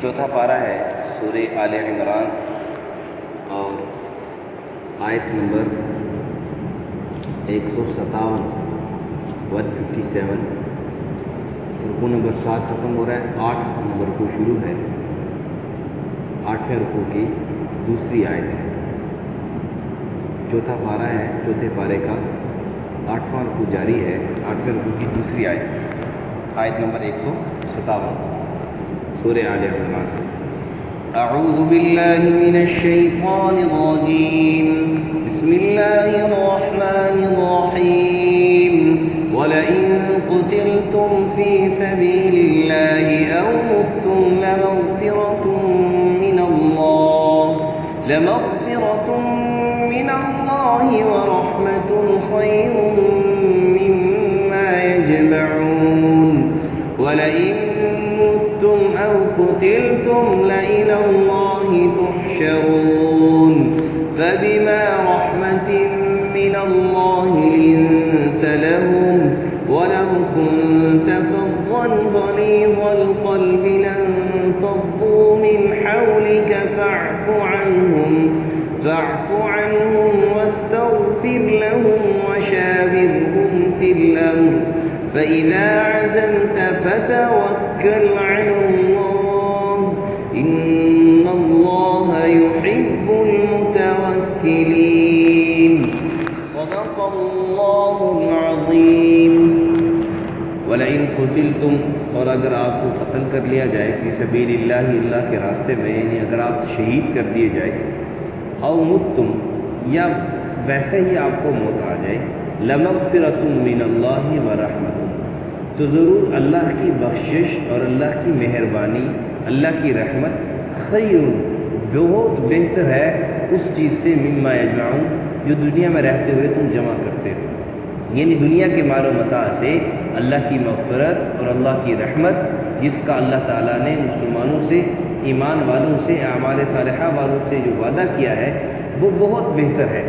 چوتھا پارہ ہے سورہ آل عمران اور آیت نمبر 157 157 رکوع نمبر 7 ختم ہو رہا ہے، 8 نمبر رکوع شروع ہے، 8ویں رکوع کی دوسری آیت ہے۔ چوتھا پارہ ہے، چوتھے پارے کا 8واں رکوع جاری ہے، 8ویں رکوع کی دوسری آیت نمبر 157 سورہ آل عمران۔ اعوذ باللہ من الشیطان الرجیم، بسم اللہ الرحمن الرحیم۔ وَلَئِن قُتِلْتُمْ فِي سَبِيلِ اللَّهِ أَوْ مُتُّمْ لَمَغْفِرَةٌ مِّنَ اللَّهِ وَرَحْمَةٌ خَيْرٌ مِّمَّا يَجْمَعُونَ۔ وَلَئِن مُتُّمْ أَوْ قُتِلْتُمْ لَإِلَى اللَّهِ تُحْشَرُونَ۔ فَبِمَا رَحْمَةٍ مِّنَ اللَّهِ لِنتَ لَهُمْ وَلَوْ كُنتَ فَظًّا غَلِيظَ الْقَلْبِ لَانفَضُّوا مِنْ حَوْلِكَ فَاعْفُ عَنْهُمْ وَاسْتَغْفِرْ لَهُمْ وَشَاوِرْهُمْ فِي الْأَمْرِ فَإِذَا عَزَمْتَ فَتَوَكَّلْ عَلَى اللَّهِ إِنَّ اللَّهَ يُحِبُّ الْمُتَوَكِّلِينَ۔ صدق اللہ العظیم۔ وَلَئِن قُتِلْتُمْ، اور اگر آپ کو قتل کر لیا جائے، فی سبیل اللہ، اللہ کے راستے میں، یعنی اگر آپ شہید کر دیے جائے، او متم، یا ویسے ہی آپ کو موت آ جائے، لمغفرۃ من اللہ ورحمۃ، تو ضرور اللہ کی بخشش اور اللہ کی مہربانی، اللہ کی رحمت، خیر، بہت بہتر ہے اس چیز سے، مما یجمعون، جو دنیا میں رہتے ہوئے تم جمع کرتے ہو، یعنی دنیا کے مال و متاع سے اللہ کی مغفرت اور اللہ کی رحمت، جس کا اللہ تعالیٰ نے مسلمانوں سے، ایمان والوں سے، اعمال صالحہ والوں سے جو وعدہ کیا ہے، وہ بہت بہتر ہے۔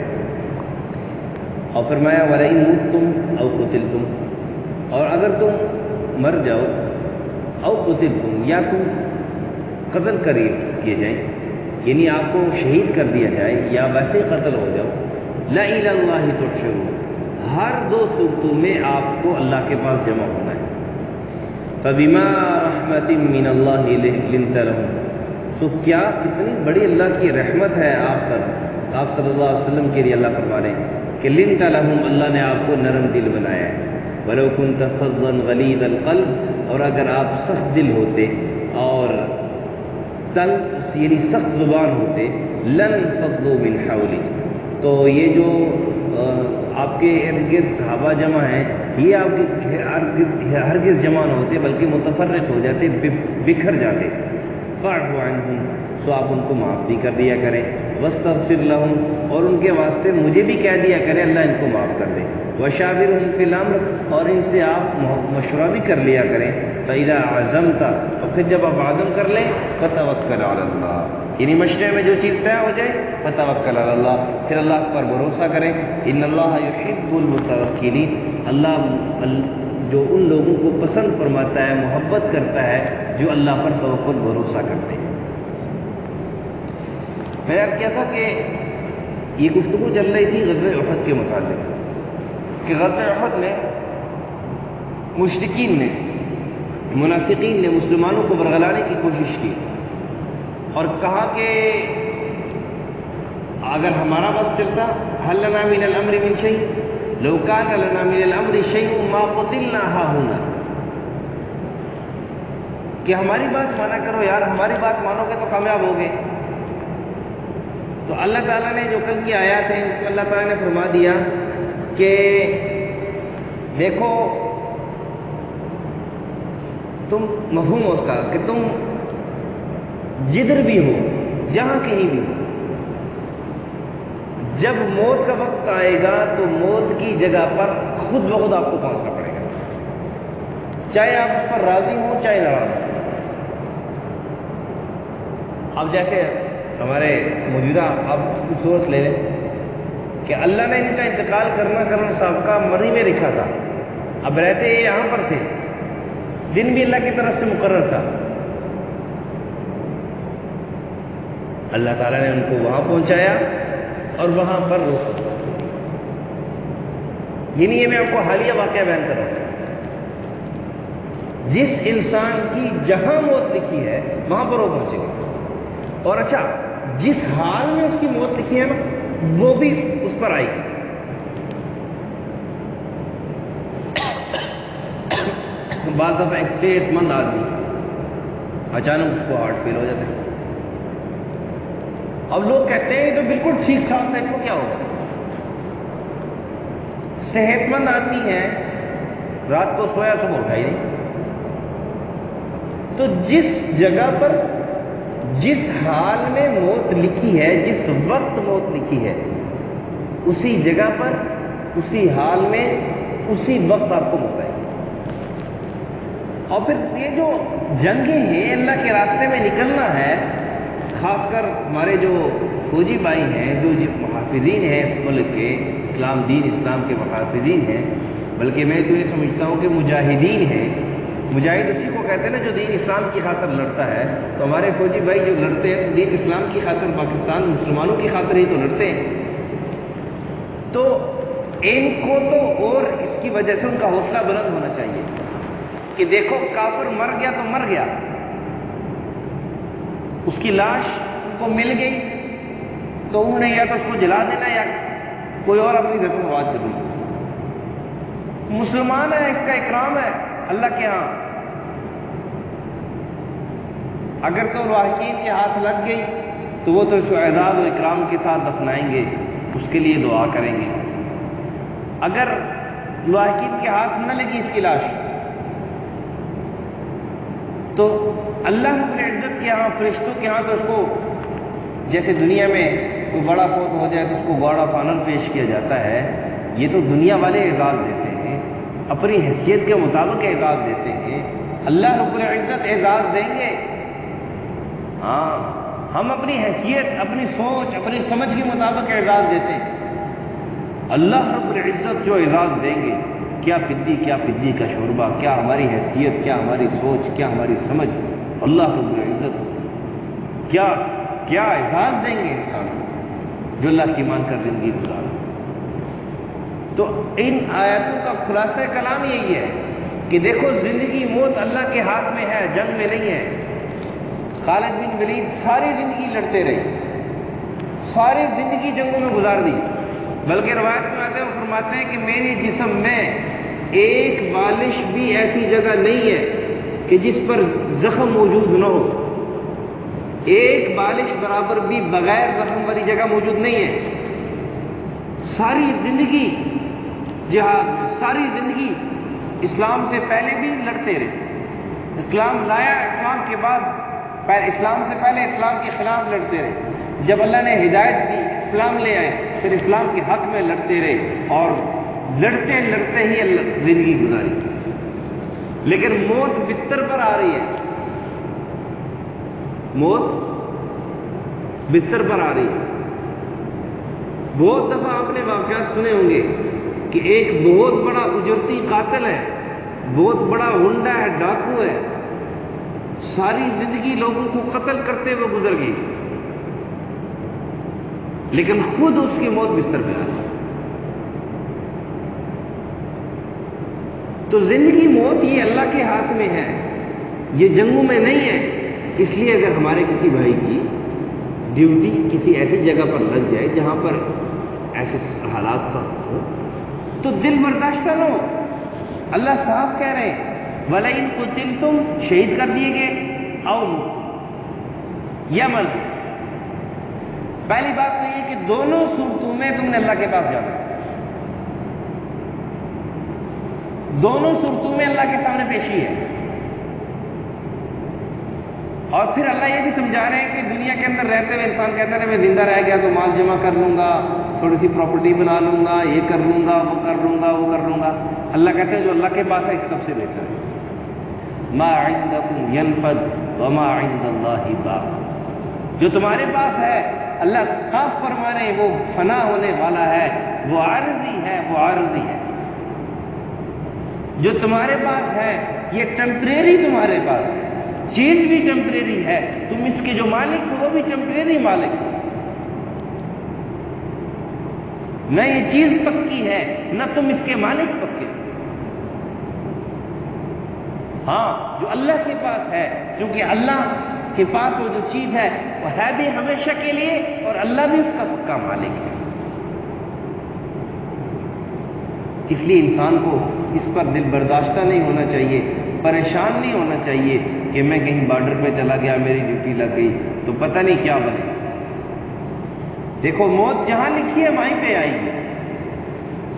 اور فرمایا وَلَئِن مُتُّمْ أَوْ قُتِلْتُمْ، اور اگر تم مر جاؤ، او قتلتم، یا تم قتل کیے جائیں، یعنی آپ کو شہید کر دیا جائے یا ویسے ہی قتل ہو جاؤ، لَإِلَى اللَّهِ تُحْشَرُونَ، ہر دو صورتوں میں آپ کو اللہ کے پاس جمع ہونا ہے۔ فَبِمَا رَحْمَةٍ مِّنَ اللَّهِ لِنتَ لَهُمْ، سو کیا کتنی بڑی اللہ کی رحمت ہے آپ پر، آپ صلی اللہ علیہ وسلم کے لیے اللہ فرما رہے ہیں کہ لِنتَ لَهُمْ، اللہ نے آپ کو نرم دل بنایا ہے۔ وَلَوْ كُنْتَ فَظًّا غَلِيظَ الْقَلْبِ، اور اگر آپ سخت دل ہوتے اور تنگ، یعنی سخت زبان ہوتے، لَانفَضُّوا مِنْ حَوْلِكَ، تو یہ جو آپ کے ارد گرد صحابہ جمع ہیں، یہ آپ کے ہرگز جمع نہ ہوتے، بلکہ متفرق ہو جاتے، بکھر جاتے۔ فَاعْفُ عَنْهُمْ، سو آپ ان کو معاف بھی کر دیا کریں، وَاسْتَغْفِرْ لَهُمْ، اور ان کے واسطے مجھے بھی کہہ دیا کریں اللہ ان کو معاف کر دے، وَشَاوِرْهُمْ فِي الْأَمْرِ، اور ان سے آپ مشورہ بھی کر لیا کریں، فَإِذَا عَزَمْتَ، اور پھر جب آپ عزم کر لیں، فَتَوَكَّلْ عَلَى اللَّهِ، یعنی مشورے میں جو چیز طے ہو جائے، فَتَوَكَّلْ عَلَى اللَّهِ، پھر اللہ پر بھروسہ کریں، إِنَّ اللَّهَ يُحِبُّ الْمُتَوَكِّلِينَ، اللہ جو ان لوگوں کو پسند فرماتا ہے، محبت کرتا ہے جو اللہ پر توکل بھروسہ کرتے ہیں۔ میں نے عرض کیا تھا کہ یہ گفتگو چل رہی تھی غزوہ احد کے متعلق، کہ غزوہ احد میں مشرکین نے، منافقین نے مسلمانوں کو ورغلانے کی کوشش کی اور کہا کہ اگر ہمارا بس چلتا، هل لنا من الامر من شيء، لو كان لنا من الامر شيء ما قتلنا هاهنا، کہ ہماری بات مانا کرو یار، ہماری بات مانو گے تو کامیاب ہوگے۔ تو اللہ تعالیٰ نے جو کل کی آیات ہیں، اللہ تعالیٰ نے فرما دیا کہ دیکھو، تم مفہوم اس کا کہ تم جدھر بھی ہو، جہاں کہیں بھی ہو، جب موت کا وقت آئے گا تو موت کی جگہ پر خود بخود آپ کو پہنچنا پڑے گا، چاہے آپ اس پر راضی ہوں چاہے ناراض ہوں۔ اب جیسے ہمارے موجودہ آپ سوچ لے لیں کہ اللہ نے ان کا انتقال کرنا سابقہ مرضی میں لکھا تھا، اب رہتے یہ یہاں پر تھے، دن بھی اللہ کی طرف سے مقرر تھا، اللہ تعالیٰ نے ان کو وہاں پہنچایا اور وہاں پر روکا. یہ میں آپ کو حالیہ واقعہ بیان کر رہا ہوں. جس انسان کی جہاں موت لکھی ہے وہاں پر وہ پہنچے گا. اور اچھا، جس حال میں اس کی موت لکھی ہے نا وہ بھی اس پر آئے گی. بعض دفعہ ایک صحت مند آدمی اچانک اس کو ہارٹ فیل ہو جاتا ہے. اب لوگ کہتے ہیں تو بالکل ٹھیک ٹھاک ہے، اس کو کیا ہوگا؟ صحت مند آدمی ہے، رات کو سویا صبح اٹھا ہی نہیں. تو جس جگہ پر جس حال میں موت لکھی ہے، جس وقت موت لکھی ہے، اسی جگہ پر اسی حال میں اسی وقت آپ کو موت آئے گی. اور پھر یہ جو جنگیں ہیں اللہ کے راستے میں نکلنا ہے، خاص کر ہمارے جو فوجی بھائی ہیں، جو محافظین ہیں اس ملک کے، اسلام دین اسلام کے محافظین ہیں، بلکہ میں تو یہ سمجھتا ہوں کہ مجاہدین ہیں. مجاہد اسی کو کہتے ہیں نا جو دین اسلام کی خاطر لڑتا ہے. تو ہمارے فوجی بھائی جو لڑتے ہیں تو دین اسلام کی خاطر، پاکستان مسلمانوں کی خاطر ہی تو لڑتے ہیں. تو ان کو تو اور اس کی وجہ سے ان کا حوصلہ بلند ہونا چاہیے کہ دیکھو کافر مر گیا تو مر گیا، اس کی لاش ان کو مل گئی تو انہوں نے یا تو اس کو جلا دینا یا کوئی اور اپنی رسم و رواج کرنی. مسلمان ہے، اس کا اکرام ہے اللہ کے ہاں. اگر تو لاحقین کے ہاتھ لگ گئی تو وہ تو اس کو اعزاز و اکرام کے ساتھ دفنائیں گے، اس کے لیے دعا کریں گے. اگر لاحقین کے ہاتھ نہ لگی اس کی لاش تو اللہ رب العزت کے ہاں، فرشتوں کے ہاں تو اس کو جیسے دنیا میں کوئی بڑا فوت ہو جائے تو اس کو گارڈ آف آنر پیش کیا جاتا ہے. یہ تو دنیا والے اعزاز دیتے ہیں، اپنی حیثیت کے مطابق اعزاز دیتے ہیں. اللہ رب العزت اعزاز دیں گے. ہاں، ہم اپنی حیثیت، اپنی سوچ، اپنی سمجھ کے مطابق اعزاز دیتے ہیں. اللہ رب العزت جو اعزاز دیں گے، کیا پدی کا شوربہ، کیا ہماری حیثیت، کیا ہماری سوچ، کیا ہماری سمجھ. اللہ رب العزت کیا اعزاز دیں گے انسان جو اللہ کی مان کر زندگی گزارا. تو ان آیاتوں کا خلاصہ کلام یہی ہے کہ دیکھو زندگی موت اللہ کے ہاتھ میں ہے، جنگ میں نہیں ہے. خالد بن ولید ساری زندگی لڑتے رہے، ساری زندگی جنگوں میں گزار دی. بلکہ روایت میں آتے ہیں، وہ فرماتے ہیں کہ میرے جسم میں ایک بالش بھی ایسی جگہ نہیں ہے کہ جس پر زخم موجود نہ ہو. ایک بالش برابر بھی بغیر زخم والی جگہ موجود نہیں ہے. ساری زندگی جہاد میں، ساری زندگی اسلام سے پہلے بھی لڑتے رہے. اسلام لایا، اسلام کے بعد، اسلام سے پہلے اسلام کے خلاف لڑتے رہے. جب اللہ نے ہدایت دی، اسلام لے آئے، پھر اسلام کے حق میں لڑتے رہے اور لڑتے لڑتے ہی زندگی گزاری. لیکن موت بستر پر آ رہی ہے، موت بستر پر آ رہی ہے. بہت دفعہ آپ نے واقعات سنے ہوں گے کہ ایک بہت بڑا اجرتی قاتل ہے، بہت بڑا غنڈہ ہے، ڈاکو ہے، ساری زندگی لوگوں کو قتل کرتے ہوئے گزر گئی، لیکن خود اس کی موت بستر پہ آ گئی. تو زندگی موت یہ اللہ کے ہاتھ میں ہے، یہ جنگوں میں نہیں ہے. اس لیے اگر ہمارے کسی بھائی کی ڈیوٹی کسی ایسی جگہ پر لگ جائے جہاں پر ایسے حالات سخت ہو تو دل برداشتہ نہ ہو. اللہ صاف کہہ رہے ہیں وَلَئِن قُتِلْتُمْ، شہید کر دیے گئے، او مُتُّمْ یا مر گئے. پہلی بات تو یہ کہ دونوں صورتوں میں تم نے اللہ کے پاس جانا ہے. دونوں صورتوں میں اللہ کے سامنے پیشی ہے. اور پھر اللہ یہ بھی سمجھا رہے ہیں کہ دنیا کے اندر رہتے ہوئے انسان کہتا ہے میں زندہ رہ گیا تو مال جمع کر لوں گا، تھوڑی سی پراپرٹی بنا لوں گا، یہ کر لوں گا، وہ کر لوں گا، وہ کر لوں گا. اللہ کہتے ہیں جو اللہ کے پاس ہے اس سب سے بہتر ہے. ما عندکم ينفد وما عند اللہ باق. جو تمہارے پاس ہے اللہ صاف فرما رہے ہیں وہ فنا ہونے والا ہے، وہ عارضی ہے، وہ عارضی ہے. جو تمہارے پاس ہے یہ ٹیمپریری تمہارے پاس ہے. چیز بھی ٹیمپریری ہے، تم اس کے جو مالک ہو وہ بھی ٹیمپریری مالک ہو، نہ یہ چیز پکی ہے نہ تم اس کے مالک پکے۔ ہاں جو اللہ کے پاس ہے، کیونکہ اللہ کے پاس وہ جو چیز ہے وہ ہے بھی ہمیشہ کے لیے، اور اللہ بھی اس کا پکا مالک ہے۔ اس لیے انسان کو اس پر دل برداشتہ نہیں ہونا چاہیے، پریشان نہیں ہونا چاہیے کہ میں کہیں بارڈر پہ چلا گیا، میری ڈیوٹی لگ گئی تو پتہ نہیں کیا بنے۔ دیکھو موت جہاں لکھی ہے وہیں پہ آئے گی۔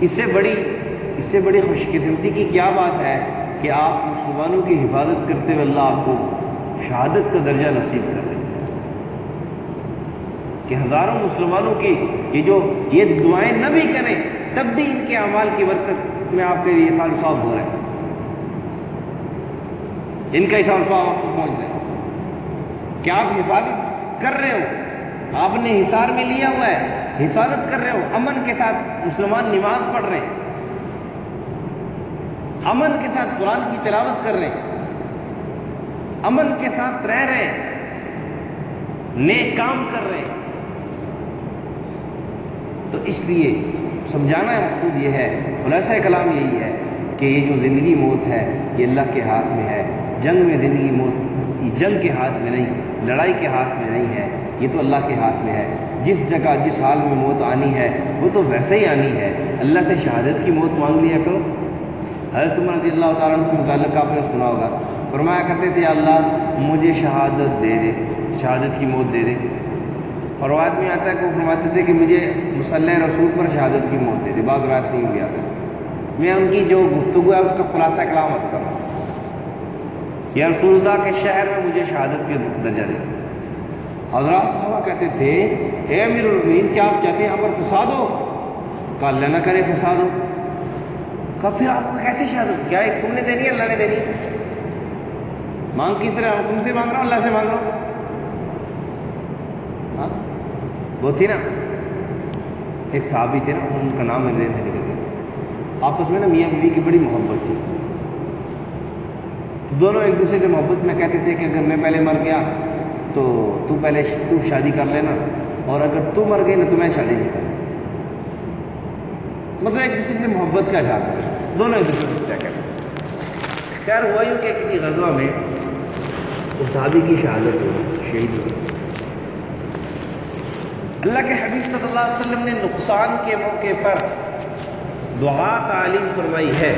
اس سے بڑی خوش قسمتی کی کیا بات ہے کہ آپ مسلمانوں کی حفاظت کرتے ہوئے اللہ آپ کو شہادت کا درجہ نصیب کر دے، کہ ہزاروں مسلمانوں کی یہ دعائیں نہ بھی کریں تب بھی ان کے اعمال کی برکت میں آپ کے لیے حساب صاحب ہو رہے ہیں، ان کا حساب صاحب آپ کو پہنچ رہے ہیں کہ آپ حفاظت کر رہے ہو، آپ نے حصار میں لیا ہوا ہے، حفاظت کر رہے ہو، امن کے ساتھ مسلمان نماز پڑھ رہے ہیں، امن کے ساتھ قرآن کی تلاوت کر رہے ہیں، امن کے ساتھ رہ رہے ہیں، نیک کام کر رہے ہیں۔ تو اس لیے سمجھانا مقصود یہ ہے، خلاصہ کلام یہی ہے کہ یہ جو زندگی موت ہے یہ اللہ کے ہاتھ میں ہے۔ جنگ میں زندگی موت جنگ کے ہاتھ میں نہیں، لڑائی کے ہاتھ میں نہیں ہے، یہ تو اللہ کے ہاتھ میں ہے۔ جس جگہ جس حال میں موت آنی ہے وہ تو ویسے ہی آنی ہے۔ اللہ سے شہادت کی موت مانگ لیا کرو۔ حضرت عمر رضی اللہ تعالیٰ عنہ کے متعلق آپ نے سنا ہوگا، فرمایا کرتے تھے اللہ مجھے شہادت دے دے، شہادت کی موت دے دے۔ اور روایت میں آتا ہے کہ وہ فرماتے تھے کہ مجھے مصلی رسول پر شہادت کی موت دے دے، بعض روایت نہیں بھی آتا۔ میں ان کی جو گفتگو ہے اس کا خلاصہ کلام عرض کر رہا ہوں، یا رسول اللہ کے شہر میں مجھے شہادت کے درجہ دے۔ حضرات صحابہ کہتے تھے اے امیر المومنین کیا آپ چاہتے ہیں یہاں پر فساد ہو؟ کہا اللہ نہ کرے فساد ہو۔ کہا پھر آپ کو کیسے شہادت؟ کیا ایک تم نے دینی ہے اللہ نے دینی ہے؟ مانگ کس طرح؟ تم سے مانگ رہا ہوں اللہ سے مانگ رہا ہوں؟ ہاں وہ تھی نا ایک صحابی تھے نا، ان کا نام میرے ذہن سے نکل گیا، آپس میں نا میاں بیوی کی بڑی محبت تھی، تو دونوں ایک دوسرے سے محبت میں کہتے تھے کہ اگر میں پہلے مر گیا تو تو شادی کر لینا، اور اگر تو مر گئی نا تو میں شادی نہیں کروں۔ مطلب ایک دوسرے سے محبت کا اظہار کرنا، دونوں ایک دوسرے سے کیا کہتے ہیں۔ خیر ہوا یوں کہ کسی غزوہ میں اس صحابی کی شہادت ہوئی، شہید ہوئی۔ اللہ کے حبیب صلی اللہ علیہ وسلم نے نقصان کے موقع پر دعا تعلیم فرمائی ہے،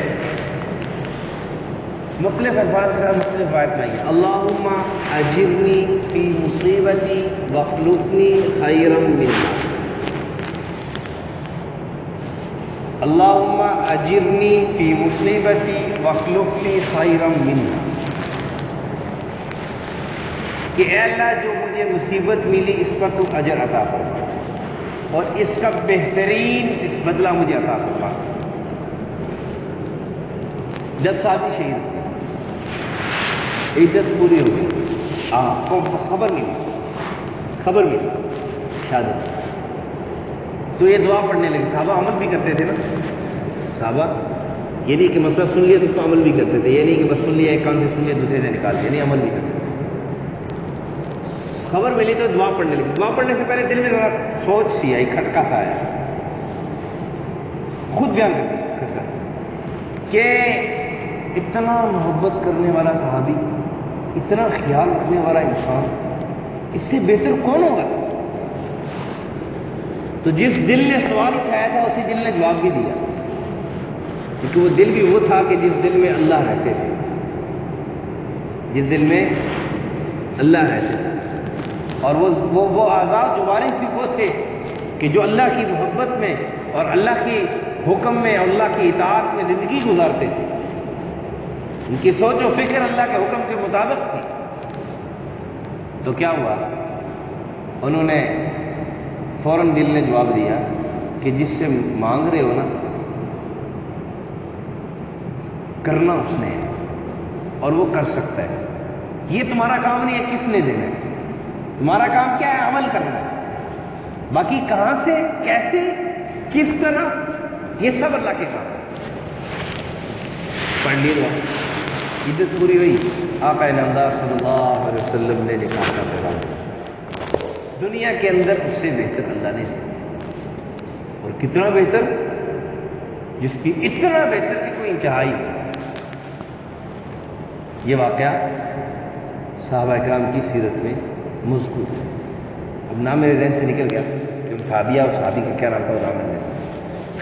مختلف الفاظ کے ساتھ مختلف روایت میں آئی ہے، اللہم اجرنی فی مصیبتی واخلفنی خیرا منہا، اللہم اجرنی فی مصیبتی واخلفنی خیرا منہا، کہ اے اللہ جو مجھے مصیبت ملی اس پر تو اجر عطا فرما، اور اس کا بہترین بدلہ مجھے عطا فرما۔ جب صحابی شہید ہوئے، عدت پوری ہو گئی، خبر ملی شہادت، تو یہ دعا پڑھنے لگے۔ صحابہ عمل بھی کرتے تھے نا، صحابہ یہ نہیں کہ مسئلہ سن لیا تو اس کو عمل بھی کرتے تھے، یہ نہیں کہ بس سن لیا ایک کان سے سن لیا دوسرے سے نکال دیا، نہیں عمل بھی کرتے تھے۔ خبر ملی تو دعا پڑھنے لگی۔ دعا پڑھنے سے پہلے دل میں ذرا سوچ سی آئی، کھٹکا سا آیا، خود بیان کرتے ہیں کھٹکا، کہ اتنا محبت کرنے والا صحابی، اتنا خیال رکھنے والا انسان، اس سے بہتر کون ہوگا؟ تو جس دل نے سوال اٹھایا تھا اسی دل نے جواب بھی دیا، کیونکہ وہ دل بھی وہ تھا کہ جس دل میں اللہ رہتے تھے، جس دل میں اللہ رہتے تھے، اور وہ اعضاء جو وارث بھی وہ تھے کہ جو اللہ کی محبت میں اور اللہ کی حکم میں اور اللہ کی اطاعت میں زندگی گزارتے تھے، ان کی سوچ و فکر اللہ کے حکم کے مطابق تھی۔ تو کیا ہوا؟ انہوں نے فوراً دل نے جواب دیا کہ جس سے مانگ رہے ہو نا کرنا اس نے ہے، اور وہ کر سکتا ہے، یہ تمہارا کام نہیں ہے کس نے دینا ہے، تمہارا کام کیا ہے؟ عمل کرنا ہے، باقی کہاں سے، کیسے، کس طرح، یہ سب اللہ کے کام ہے۔ پڑھ لیے عدت پوری ہوئی، آقا نامدار صلی اللہ علیہ وسلم نے نکاح کا پیغام دنیا کے اندر اس سے بہتر اللہ نے دیا، اور کتنا بہتر، جس کی اتنا بہتر کہ کوئی انتہا ہی نہیں۔ یہ واقعہ صحابہ اکرام کی سیرت میں مذکور ہے۔ اب نام میرے ذہن سے نکل گیا کہ صحابیہ اور صحابی کا کیا نام تھا، وہ نام ہے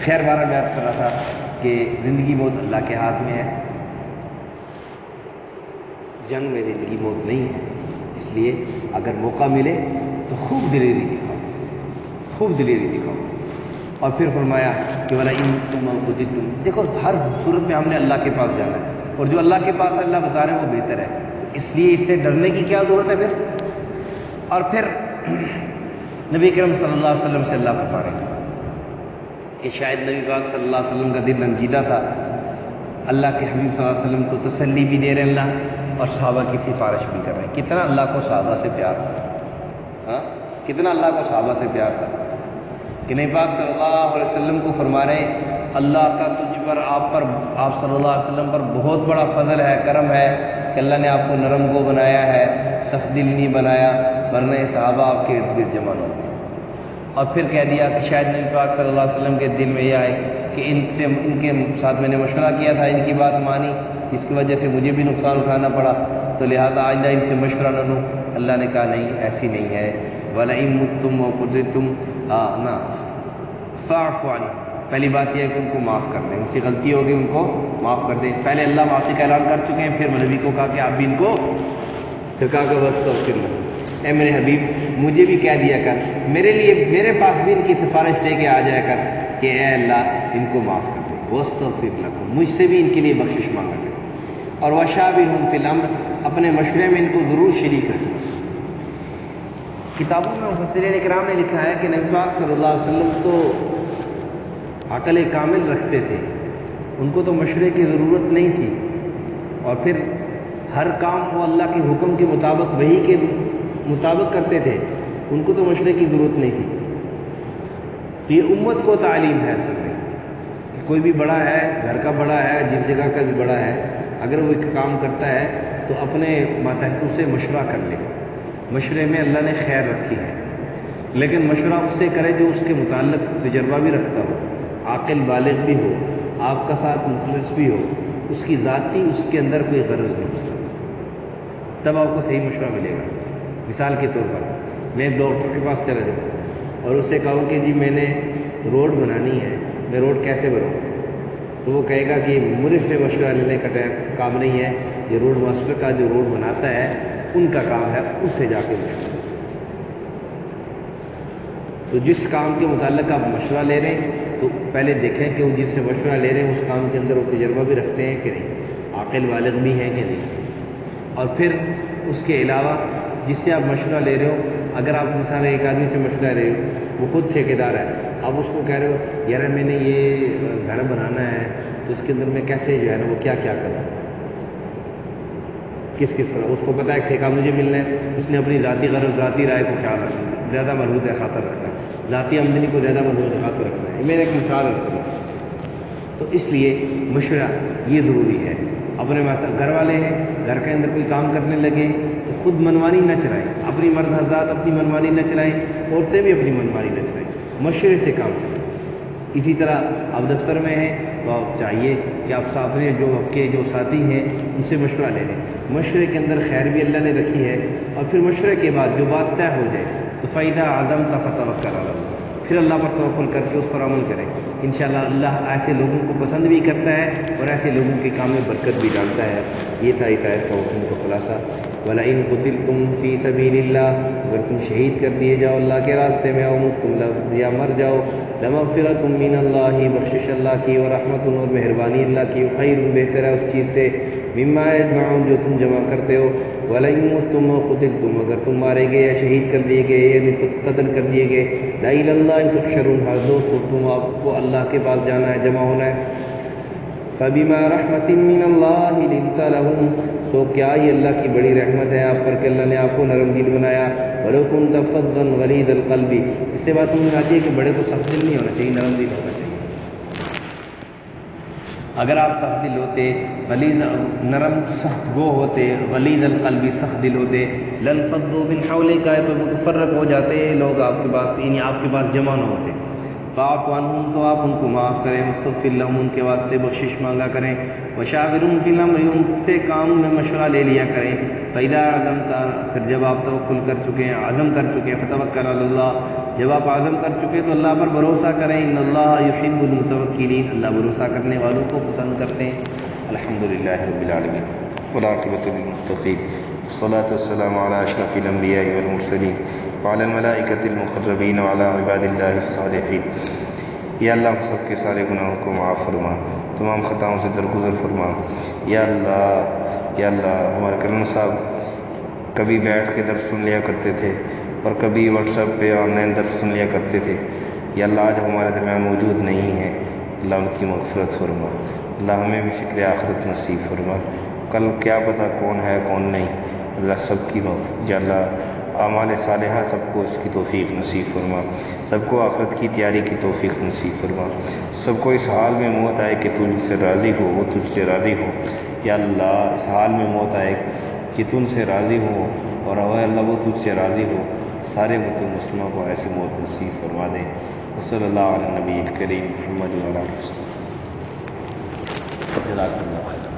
خیر بارہ میں عرض کر رہا تھا کہ زندگی موت اللہ کے ہاتھ میں ہے، جنگ میں زندگی موت نہیں ہے، اس لیے اگر موقع ملے تو خوب دلیری دکھاؤ، خوب دلیری دکھاؤ۔ اور پھر فرمایا کہ ولا ان تم قتلتم، دیکھو ہر صورت میں ہم نے اللہ کے پاس جانا ہے، اور جو اللہ کے پاس اللہ بتا رہے ہیں وہ بہتر ہے، تو اس لیے اس سے ڈرنے کی کیا ضرورت ہے پھر۔ اور پھر نبی کرم صلی اللہ علیہ وسلم سے اللہ فرما رہے ہیں کہ شاید نبی پاک صلی اللہ علیہ وسلم کا دل رنجیدہ تھا، اللہ کے حبیب صلی اللہ علیہ وسلم کو تسلی بھی دے رہے ہیں اللہ، اور صحابہ کی سفارش بھی کر رہے ہیں۔ کتنا اللہ کو صحابہ سے پیار تھا، ہاں کتنا اللہ کو صحابہ سے پیار تھا کہ نبی پاک صلی اللہ علیہ وسلم کو فرما رہے ہیں اللہ کا تجھ پر، آپ صلی اللہ علیہ وسلم پر بہت بڑا فضل ہے، کرم ہے کہ اللہ نے آپ کو نرم گو بنایا ہے، سخت دل نہیں بنایا، ورنہ صحابہ آپ کے ارد گرد جمع نہ ہوتے۔ اور پھر کہہ دیا کہ شاید نبی پاک صلی اللہ علیہ وسلم کے دل میں یہ آئے کہ ان کے ساتھ میں نے مشورہ کیا تھا، ان کی بات مانی، جس کی وجہ سے مجھے بھی نقصان اٹھانا پڑا، تو لہٰذا آئندہ ان سے مشورہ نہ لوں۔ اللہ نے کہا نہیں، ایسی نہیں ہے، وَلَئِن مُتُّمْ وَقُتِلْتُمْ نہ فَاعْفُ عَنْهُمْ، پہلی بات یہ ہے کہ ان کو معاف کر دیں، ان سے غلطی ہوگی ان کو معاف کر دیں۔ پہلے اللہ معافی کا اعلان کر چکے ہیں، پھر نبی کو کہا کہ آپ بھی ان کو، پھر کہا کہ وَاسْتَغْفِرْ لَهُمْ، اے میرے حبیب مجھے بھی کہہ دیا کر، میرے لیے میرے پاس بھی ان کی سفارش لے کے آ جایا کر کہ اے اللہ ان کو معاف کر دے، وَاسْتَغْفِرْ لَهُمْ، مجھ سے بھی ان کے لیے بخشش مانگا کرے، اور وَشَاوِرْهُمْ فِي الْأَمْرِ، اپنے مشورے میں ان کو ضرور شریک رکھنا۔ کتابوں میں مفسرین کرام نے لکھا ہے کہ نبی پاک صلی اللہ علیہ وسلم تو عقل کامل رکھتے تھے، ان کو تو مشورے کی ضرورت نہیں تھی، اور پھر ہر کام وہ اللہ کے حکم کے مطابق، وحی کے مطابق کرتے تھے، ان کو تو مشورے کی ضرورت نہیں تھی۔ تو یہ امت کو تعلیم ہے اصل میں کہ کوئی بھی بڑا ہے، گھر کا بڑا ہے، جس جگہ کا بھی بڑا ہے، اگر وہ ایک کام کرتا ہے تو اپنے ماتحتوں سے مشورہ کر لے۔ مشورے میں اللہ نے خیر رکھی ہے، لیکن مشورہ اس سے کرے جو اس کے متعلق تجربہ بھی رکھتا ہو، عاقل بالغ بھی ہو، آپ کا ساتھ مخلص بھی ہو، اس کی ذاتی اس کے اندر کوئی غرض نہیں، تب آپ کو صحیح مشورہ ملے گا۔ مثال کے طور پر میں ایک ڈاکٹر کے پاس چلا جاؤں اور اس سے کہوں کہ جی میں نے روڈ بنانی ہے، میں روڈ کیسے بناؤں، تو وہ کہے گا کہ مجھ سے مشورہ لینے کا کام نہیں ہے، یہ روڈ ماسٹر کا جو روڈ بناتا ہے ان کا کام ہے، اس سے جا کے مشورہ۔ تو جس کام کے متعلق آپ مشورہ لے رہے ہیں تو پہلے دیکھیں کہ وہ جس سے مشورہ لے رہے ہیں اس کام کے اندر وہ تجربہ بھی رکھتے ہیں کہ نہیں، عاقل بالغ بھی ہیں کہ نہیں۔ اور پھر اس کے علاوہ جس سے آپ مشورہ لے رہے ہو، اگر آپ مثال ایک آدمی سے مشورہ لے رہے ہو، وہ خود ٹھیکیدار ہے، آپ اس کو کہہ رہے ہو یار میں نے یہ گھر بنانا ہے تو اس کے اندر میں کیسے جو ہے نا وہ کیا کیا کروں، کس طرح، اس کو پتہ ہے ٹھیکہ مجھے ملنا ہے، اس نے اپنی ذاتی غرض، ذاتی رائے کو خیال رکھنا ہے، زیادہ ملحوظ خاطر رکھنا ہے، ذاتی آمدنی کو زیادہ ملحوظ خاطر رکھنا ہے۔ میں نے ایک مثال رکھوں، تو اس لیے مشورہ یہ ضروری ہے۔ اپنے گھر والے ہیں، گھر کے اندر کوئی کام کرنے لگے تو خود منمانی نہ چلائیں، اپنی مرد حضرات اپنی منمانی نہ چلائیں، عورتیں بھی اپنی منمانی نہ چلائیں، مشورے سے کام چلائیں۔ اسی طرح آپ دفتر میں ہیں تو آپ چاہیے کہ آپ اپنے آپ کے جو ساتھی ہیں ان سے مشورہ لے لیں، مشورے کے اندر خیر بھی اللہ نے رکھی ہے، اور پھر مشورے کے بعد جو بات طے ہو جائے تو فَإِذَا عَزَمْتَ فَتَوَكَّلْ عَلَى اللَّهِ، پھر اللہ پر توکل کر کے اس پر عمل کریں۔ انشاءاللہ اللہ ایسے لوگوں کو پسند بھی کرتا ہے اور ایسے لوگوں کے کام میں برکت بھی ڈالتا ہے۔ یہ تھا اس آیت کا حکم کا خلاصہ۔ وَلَئِن قُتِلْتُمْ فِي سَبِيلِ اللَّهِ، اگر تم شہید کر دیے جاؤ اللہ کے راستے میں، او متم یا مر جاؤ، لَمَغْفِرَةٌ مِّنَ اللَّهِ، بخشش اللہ کی، وَرَحْمَةٌ اور مہربانی اللہ کی، خیر بہتر ہے اس چیز سے، مما یجمعون جو تم جمع کرتے ہو۔ وَلَئِن مُتُّمْ وَقُتِلْتُمْ، اگر تم مارے گئے یا شہید کر دیے گئے یعنی قتل کر دیے گئے، لَإِلَى اللَّهِ تُحْشَرُونَ، ہر دوست تم آپ کو اللہ کے پاس جانا ہے، جمع ہونا ہے۔ فَبِمَا رَحْمَةٍ مِّنَ اللَّهِ لِنتَ لَهُمْ، سو کیا یہ اللہ کی بڑی رحمت ہے آپ پر کہ اللہ نے آپ کو نرم دل بنایا۔ وَلَوْ كُنتَ فَظًّا غَلِيظَ الْقَلْبِ، اس سے بات سمجھ آتی ہے کہ بڑے کو سخت دل نہیں ہونا چاہیے، نرم دل ہونا چاہیے۔ اگر آپ سخت دل ہوتے، غلیظ نرم سخت گو ہوتے، غلیظ القلب سخت دل ہوتے، لانفضوا من حولک تو متفرق ہو جاتے لوگ آپ کے پاس، یعنی آپ کے پاس جمع نہ ہوتے۔ فاعف عنہم تو آپ ان کو معاف کریں، واستغفر لہم ان کے واسطے بخشش مانگا کریں، وشاورہم فی الامر ان سے کام میں مشورہ لے لیا کریں، فاذا عزمت پھر جب آپ توکل کر چکے ہیں، عزم کر چکے ہیں، فتوکل علی اللہ جب آپ عزم کر چکے تو اللہ پر بھروسہ کریں، ان اللہ یحب المتوکلین اللہ بھروسہ کرنے والوں کو پسند کرتے ہیں۔ الحمدللہ رب العالمین والعاقبۃ للمتقین والصلاۃ والسلام علی اشرف الانبیاء والمرسلین وعلی الملائکۃ المقربین وعلی عباد اللہ الصالحین۔ یا اللہ ہم سب کے سارے گناہوں کو معاف فرما، تمام خطاؤں سے درگزر فرما۔ یا اللہ ہمارے کرم صاحب کبھی بیٹھ کے درس سن لیا کرتے تھے اور کبھی واٹس ایپ پہ آن لائن درس سن لیا کرتے تھے۔ یا اللہ آج ہمارے درمیان موجود نہیں ہیں، اللہ ان کی مغفرت فرما، اللہ ہمیں بھی فکر آخرت نصیب فرما، کل کیا پتہ کون ہے کون نہیں، اللہ سب کی یا اللہ اعمال صالحہ سب کو اس کی توفیق نصیب فرما، سب کو آخرت کی تیاری کی توفیق نصیب فرما، سب کو اس حال میں موت آئے کہ تجھ سے راضی ہو وہ تجھ سے راضی ہو۔ یا اللہ اس حال میں موت آئے کہ تم سے راضی ہو اور اے اللہ وہ تجھ سے راضی ہو، سارے مسلموں کو ایسی موت نصیب فرما دیں۔ صلی اللہ علیہ نبی کریم محمد علیہ وسلم۔ جزاک اللہ خیر۔